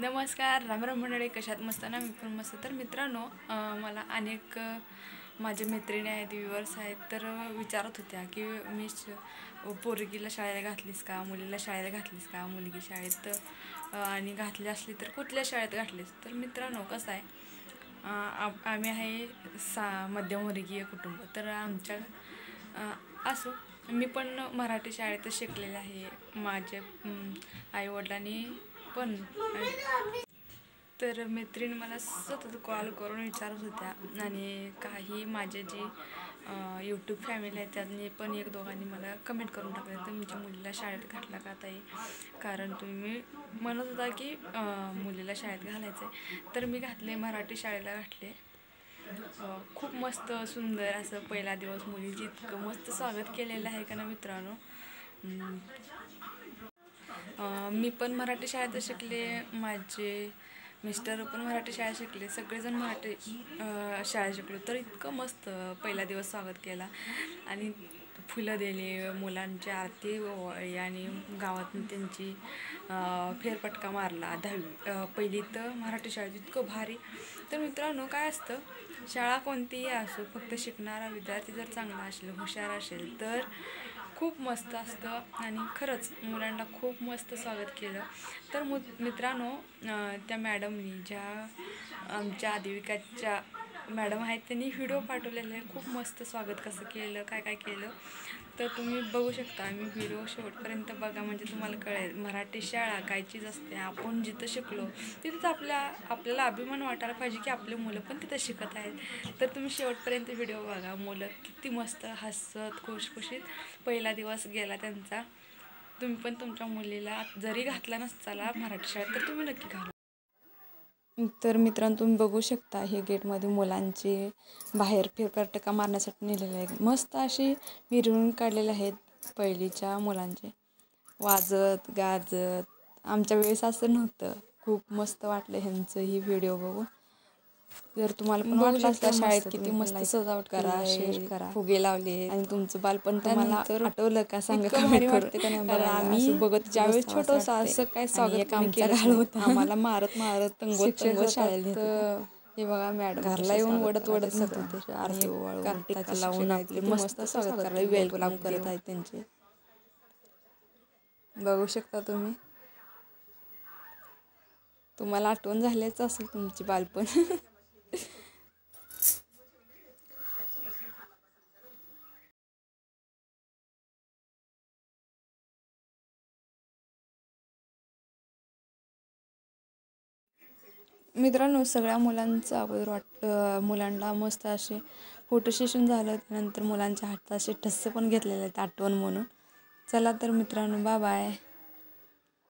नमस्कार, रामराम मंडळी. कशात मस्त ना? मी पण मस्त. तर मित्रांनो, मला अनेक माझ्या मैत्रिणी आहेत, व्ह्युअर्स आहेत, तर विचारत होत्या की पोरगीला शाळेला घातलीस का, मुलीला शाळेला घातलीस का, मुलगी शाळेत आणि घातली असली तर कुठल्या शाळेत घातलीस. तर मित्रांनो, कसं आहे, आम्ही आहे मध्यमवर्गीय कुटुंब. तर आमच्या असो, मी पण मराठी शाळेतच शिकलेले आहे. माझ्या आईवडिलांनी पण. तर मैत्रीण मला सतत कॉल करून विचारत होत्या आणि काही माझे जे यूट्यूब फॅमिली आहे त्यांनी पण एक दोघांनी मला कमेंट करून टाकलं, तुमच्या मुलीला शाळेत घातला का ताई, कारण तुम्ही म्हणत होता की मुलीला शाळेत घालायचं आहे. तर मी घातले, मराठी शाळेला घातले. खूप मस्त सुंदर असं पहिला दिवस मुलीची इतकं मस्त स्वागत केलेलं आहे का ना मित्रांनो. मी पण मराठी शाळेत शिकले, माझे मिस्टर पण मराठी शाळेत शिकले, सगळेजण मराठी शाळेत शिकलो. तर इतकं मस्त पहिला दिवस स्वागत केला आणि फुलं दिले, मुलांची आरती ओवाळली आणि गावातून त्यांची फेरफटका मारला. पहिली तर मराठी शाळेत इतकं भारी. तर मित्रांनो, काय असतं, शाळा कोणतीही असो, फक्त शिकणारा विद्यार्थी जर चांगला असेल, हुशार असेल तर खूप मस्त असतं. आणि खरंच मुलांना खूप मस्त स्वागत केलं. तर मित्रांनो, त्या मॅडमनी, ज्या आमच्या आदिविकाच्या मॅडम आहेत, त्यांनी व्हिडिओ पाठवलेले आहे, खूप मस्त स्वागत कसं केलं, काय काय केलं. तर तुम्ही बघू शकता. मी व्हिडिओ शेवटपर्यंत बघा, म्हणजे तुम्हाला कळेल मराठी शाळा काय चीज असते. आपण जिथं शिकलो तिथंच आपल्याला अभिमान वाटायला पाहिजे की आपले मुलं पण तिथं शिकत आहेत. तर तुम्ही शेवटपर्यंत व्हिडिओ बघा. मुलं किती मस्त हसत खुशखुशीत पहिला दिवस गेला त्यांचा. तुम्ही पण तुमच्या मुलीला जरी घातला नसताला मराठी शाळेत तर तुम्ही नक्की घाला. तर मित्रांनो, तुम्ही बघू शकता, हे गेटमध्ये मुलांचे बाहेर फेरफटका मारण्यासाठी नेलेले आहे. मस्त अशी मिरवणूक काढलेले आहेत पहिलीच्या मुलांचे, वाजत गाजत. आमच्या वेळेस असं नव्हतं. खूप मस्त वाटलं ह्यांचं ही व्हिडिओ बघून. जर तुम्हाला पण वाटलं असलं शाळेत किती मस्त सजावट करा, शेअर करा, फुगे लावले आणि तुमचं बालपण तुम्हाला आठवलं का सांगा. भारी वाटते का नाही बघायला. आम्ही बघत ज्यावेळेस छोटं असं काय स्वागत केलं होतं, आम्हाला मारत तंगोत शाळेला. हे बघा, मॅडम घरला येऊन वडत म्हणत होते आणि कार्तिक लावून आपले मस्त स्वागत करायला वेलकम करत आहेत त्यांचे. बघू शकता तुम्ही. तुम्हाला आठवण झालीच असेल तुमची बालपण. मित्रांनो, सगळ्या मुलांचं अगोदर मुलांना मस्त असे फोटो सेशन झालं. त्यानंतर मुलांच्या हातात असे ठस्से पण घेतलेले आहेत आठवण म्हणून. चला तर मित्रांनो, बाय बाय.